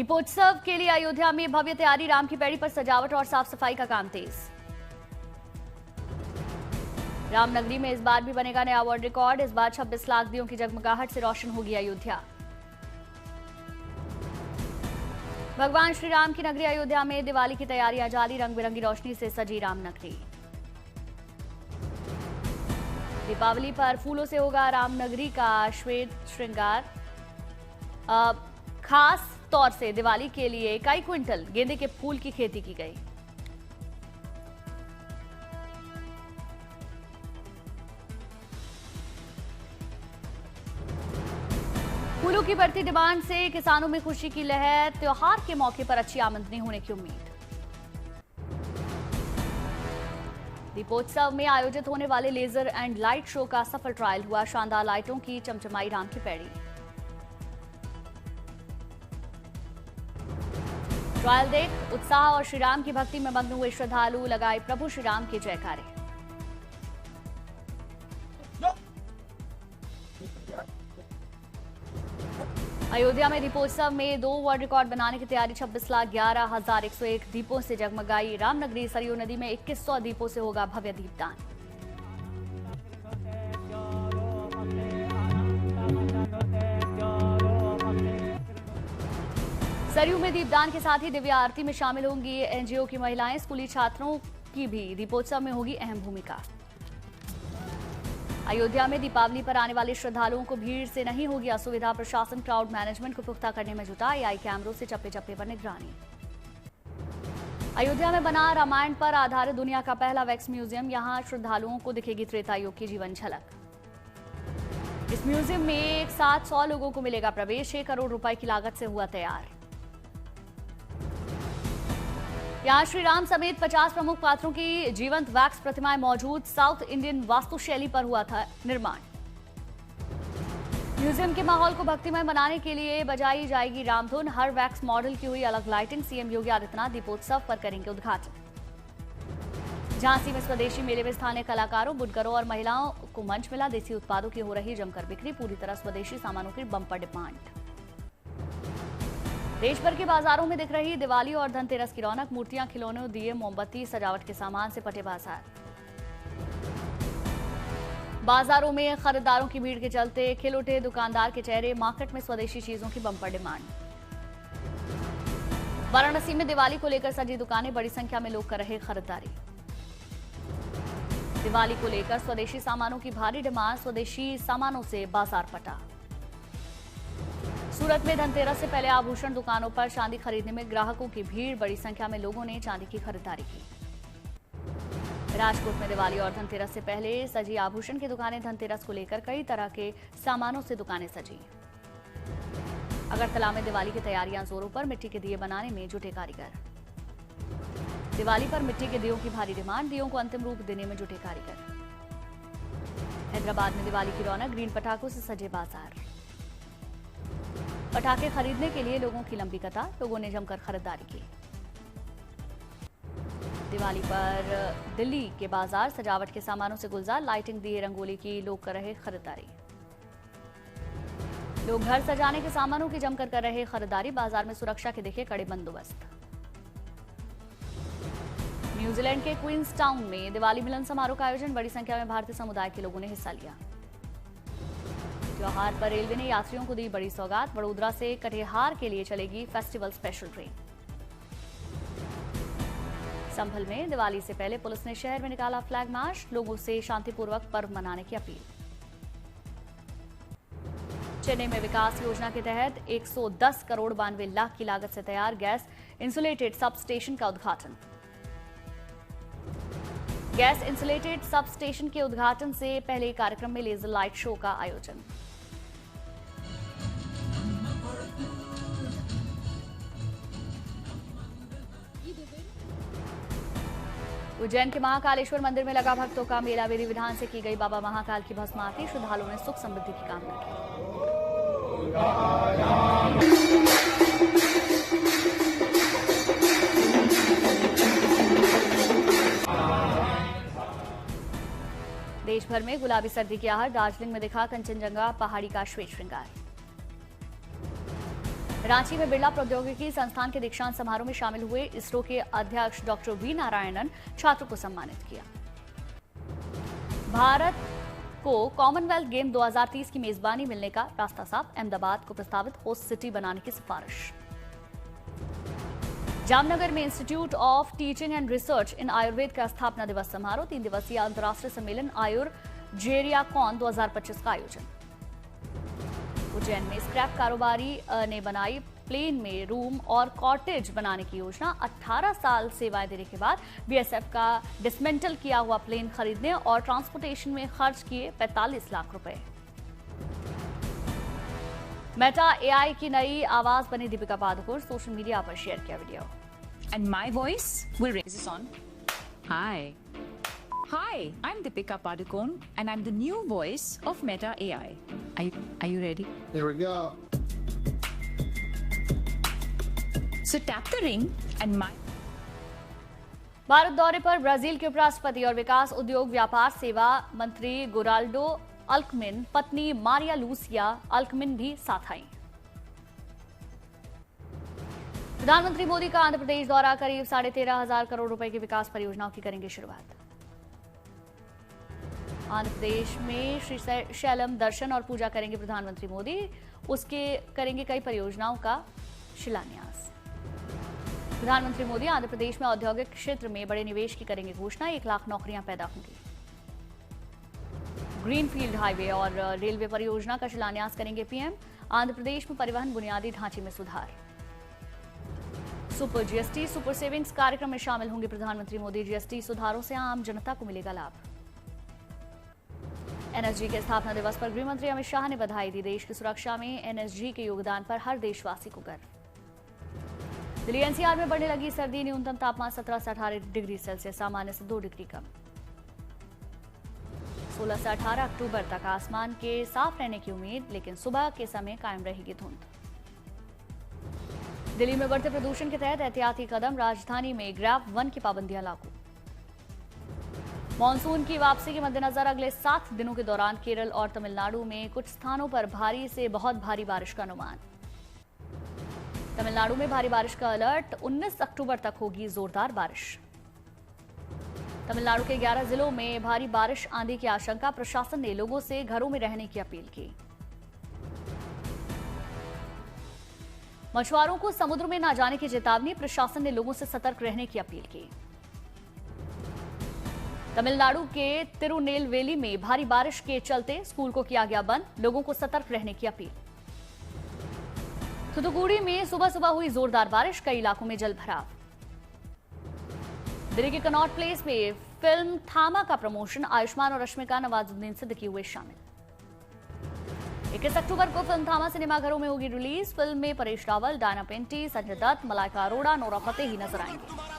दीपोत्सव के लिए अयोध्या में भव्य तैयारी, राम की पैड़ी पर सजावट और साफ सफाई का काम तेज। रामनगरी में इस बार भी बनेगा नया वर्ल्ड रिकॉर्ड। इस बार 26 लाख दियों की जगमगाहट से रोशन होगी अयोध्या। भगवान श्री राम की नगरी अयोध्या में दिवाली की तैयारियां जारी, रंग बिरंगी रोशनी से सजी रामनगरी। दीपावली पर फूलों से होगा रामनगरी का श्वेत श्रृंगार। खास तौर से दिवाली के लिए कई क्विंटल गेंदे के फूल की खेती की गई। फूलों की बढ़ती डिमांड से किसानों में खुशी की लहर, त्योहार के मौके पर अच्छी आमदनी होने की उम्मीद। दीपोत्सव में आयोजित होने वाले लेजर एंड लाइट शो का सफल ट्रायल हुआ, शानदार लाइटों की चमचमाई राम की पैड़ी। ट्रायल देख उत्साह और श्री राम की भक्ति में मग्न हुए श्रद्धालु, लगाए प्रभु श्री राम के जयकारे। अयोध्या में दीपोत्सव में 2 वर्ल्ड रिकॉर्ड बनाने की तैयारी। 26,11,101 दीपों से जगमगाई रामनगरी। सरयू नदी में 2100 दीपों से होगा भव्य दीपदान। सरयू में दीपदान के साथ ही दिव्य आरती में शामिल होंगी एनजीओ की महिलाएं। स्कूली छात्रों की भी दीपोत्सव में होगी अहम भूमिका। अयोध्या में दीपावली पर आने वाले श्रद्धालुओं को भीड़ से नहीं होगी असुविधा। प्रशासन क्राउड मैनेजमेंट को पुख्ता करने में जुटा, एआई कैमरों से चप्पे चप्पे पर निगरानी। अयोध्या में बना रामायण पर आधारित दुनिया का पहला वैक्स म्यूजियम। यहां श्रद्धालुओं को दिखेगी त्रेता युग की जीवन झलक। इस म्यूजियम में एक साथ 100 लोगों को मिलेगा प्रवेश। 6 करोड़ रुपए की लागत से हुआ तैयार। यहां श्री राम समेत 50 प्रमुख पात्रों की जीवंत वैक्स प्रतिमाएं मौजूद। साउथ इंडियन वास्तुशैली पर हुआ था निर्माण। म्यूजियम के माहौल को भक्तिमय बनाने के लिए बजाई जाएगी रामधुन। हर वैक्स मॉडल की हुई अलग लाइटिंग। सीएम योगी आदित्यनाथ दीपोत्सव पर करेंगे उद्घाटन। झांसी में स्वदेशी मेले में स्थानीय कलाकारों, बुनकरों और महिलाओं को मंच मिला। देसी उत्पादों की हो रही जमकर बिक्री। पूरी तरह स्वदेशी सामानों की बम्पर डिमांड। देश भर के बाजारों में दिख रही दिवाली और धनतेरस की रौनक। मूर्तियां, खिलौने, दिए, मोमबत्ती, सजावट के सामान से पटे बाजार। बाजारों में खरीदारों की भीड़ के चलते खिल उठे दुकानदार के चेहरे। मार्केट में स्वदेशी चीजों की बम्पर डिमांड। वाराणसी में दिवाली को लेकर सजी दुकानें, बड़ी संख्या में लोग कर रहे खरीदारी। दिवाली को लेकर स्वदेशी सामानों की भारी डिमांड। स्वदेशी सामानों से बाजार पटा। सूरत में धनतेरस से पहले आभूषण दुकानों पर चांदी खरीदने में ग्राहकों की भीड़। बड़ी संख्या में लोगों ने चांदी की खरीदारी की। राजकोट में दिवाली और धनतेरस से पहले सजी आभूषण की दुकानें। धनतेरस को लेकर कई तरह के सामानों से दुकानें सजी। अगरतला में दिवाली की तैयारियां जोरों पर। मिट्टी के दिए बनाने में जुटे कारीगर। दिवाली पर मिट्टी के दियों की भारी डिमांड। दियों को अंतिम रूप देने में जुटे कारीगर। हैदराबाद में दिवाली की रौनक। ग्रीन पटाखों से सजे बाजार। पटाखे खरीदने के लिए लोगों की लंबी कतार। लोगों ने जमकर खरीदारी की। दिवाली पर दिल्ली के बाजार सजावट के सामानों से गुलजार। लाइटिंग, दिए, रंगोली की लोग कर रहे खरीदारी। लोग घर सजाने के सामानों की जमकर कर रहे खरीदारी। बाजार में सुरक्षा के दिखे कड़े बंदोबस्त। न्यूजीलैंड के क्वींस टाउन में दिवाली मिलन समारोह का आयोजन। बड़ी संख्या में भारतीय समुदाय के लोगों ने हिस्सा लिया। त्योहार पर रेलवे ने यात्रियों को दी बड़ी सौगात। वडोदरा से कटिहार के लिए चलेगी फेस्टिवल स्पेशल ट्रेन। संभल में दिवाली से पहले पुलिस ने शहर में निकाला फ्लैग मार्च। लोगों से शांतिपूर्वक पर्व मनाने की अपील। चेन्नई में विकास योजना के तहत 110 करोड़ 92 लाख की लागत से तैयार गैस इंसुलेटेड सब स्टेशन का उद्घाटन। गैस इंसुलेटेड सब स्टेशन के उद्घाटन से पहले कार्यक्रम में लेजर लाइट शो का आयोजन। उज्जैन के महाकालेश्वर मंदिर में लगा भक्तों का मेला। विधि विधान से की गई बाबा महाकाल की भस्म आरती। श्रद्धालुओं ने सुख समृद्धि की कामना की। देश भर में गुलाबी सर्दी की आहट। दार्जिलिंग में दिखा कंचनजंगा पहाड़ी का श्वेत श्रृंगार। रांची में बिरला प्रौद्योगिकी संस्थान के दीक्षांत समारोह में शामिल हुए इसरो के अध्यक्ष डॉक्टर वी नारायणन छात्रों को सम्मानित किया। भारत को कॉमनवेल्थ गेम 2030 की मेजबानी मिलने का रास्ता साफ, अहमदाबाद को प्रस्तावित होस्ट सिटी बनाने की सिफारिश। जामनगर में institute of teaching and research इन आयुर्वेद का स्थापना दिवस समारोह, 3 दिवसीय अंतर्राष्ट्रीय सम्मेलन आयुर्जेरियाकॉन 2025 का आयोजन। उज्जैन में स्क्रैप कारोबारी ने बनाई प्लेन में रूम और कॉटेज बनाने की योजना, 18 साल सेवाएं देने के बाद बीएसएफ का डिसमेंटल किया हुआ प्लेन खरीदने और ट्रांसपोर्टेशन में खर्च किए 45 लाख रुपए। मेटा एआई की नई आवाज बनी दीपिका पादुकोण, सोशल मीडिया पर शेयर किया video. And my voice will raise this on. Hi. Hi, I'm Deepika Padukone and I'm the new voice of Meta AI. Are you ready? Here we go. So tap the ring and my Bharat दौरे पर Brazil के उपराष्ट्रपति और विकास, उद्योग, व्यापार, सेवा मंत्री गोराल्डो अल्कमिन, पत्नी मारिया लूसिया अल्कमिन भी साथ आईं। प्रधानमंत्री मोदी का आंध्र प्रदेश दौरा, करीब 13,500 करोड़ रुपए की विकास परियोजनाओं की करेंगे शुरुआत। आंध्र प्रदेश में श्री शैलम दर्शन और पूजा करेंगे प्रधानमंत्री मोदी, उसके करेंगे कई परियोजनाओं का शिलान्यास। प्रधानमंत्री मोदी आंध्र प्रदेश में औद्योगिक क्षेत्र में बड़े निवेश की करेंगे घोषणा, 1 लाख नौकरियां पैदा होंगी। ग्रीनफील्ड हाईवे और रेलवे परियोजना का शिलान्यास करेंगे पीएम। आंध्र प्रदेश में परिवहन बुनियादी ढांचे में सुधार। सुपर जीएसटी सुपर सेविंग्स कार्यक्रम में शामिल होंगे प्रधानमंत्री मोदी, जीएसटी सुधारों से आम जनता को मिलेगा लाभ। एनएसजी के स्थापना दिवस पर गृह मंत्री अमित शाह ने बधाई दी, देश की सुरक्षा में एनएसजी के योगदान पर हर देशवासी को गर्व। दिल्ली एनसीआर में बढ़ने लगी सर्दी, न्यूनतम तापमान 17 से 18 डिग्री सेल्सियस, सामान्य से 2 डिग्री कम। 16 से 18 अक्टूबर तक आसमान के साफ रहने की उम्मीद, लेकिन सुबह के समय कायम रहेगी धुंध। दिल्ली में बढ़ते प्रदूषण के तहत एहतियाती कदम, राजधानी में ग्रैप 1 की पाबंदियां लागू। मॉनसून की वापसी के मद्देनजर अगले 7 दिनों के दौरान केरल और तमिलनाडु में कुछ स्थानों पर भारी से बहुत भारी बारिश का अनुमान। तमिलनाडु में भारी बारिश का अलर्ट, 19 अक्टूबर तक होगी जोरदार बारिश। तमिलनाडु के 11 जिलों में भारी बारिश आंधी की आशंका, प्रशासन ने लोगों से घरों में रहने की अपील की। मछुआरों को समुद्र में न जाने की चेतावनी, प्रशासन ने लोगों से सतर्क रहने की अपील की। तमिलनाडु के तिरुनेलवेली में भारी बारिश के चलते स्कूल को किया गया बंद, लोगों को सतर्क रहने की अपील। थूथुकुडी में सुबह सुबह हुई जोरदार बारिश, कई इलाकों में जल भराव। दिल्ली के कनॉट प्लेस में फिल्म थामा का प्रमोशन, आयुष्मान और रश्मिका नवाजुद्दीन सिद्दीकी हुए शामिल। 21 अक्टूबर को फिल्म थामा सिनेमाघरों में होगी रिलीज। फिल्म में परेश रावल, डायना पेंटी, संजय दत्त, मलाइका अरोड़ा, नोरा फतेही नजर आएंगे।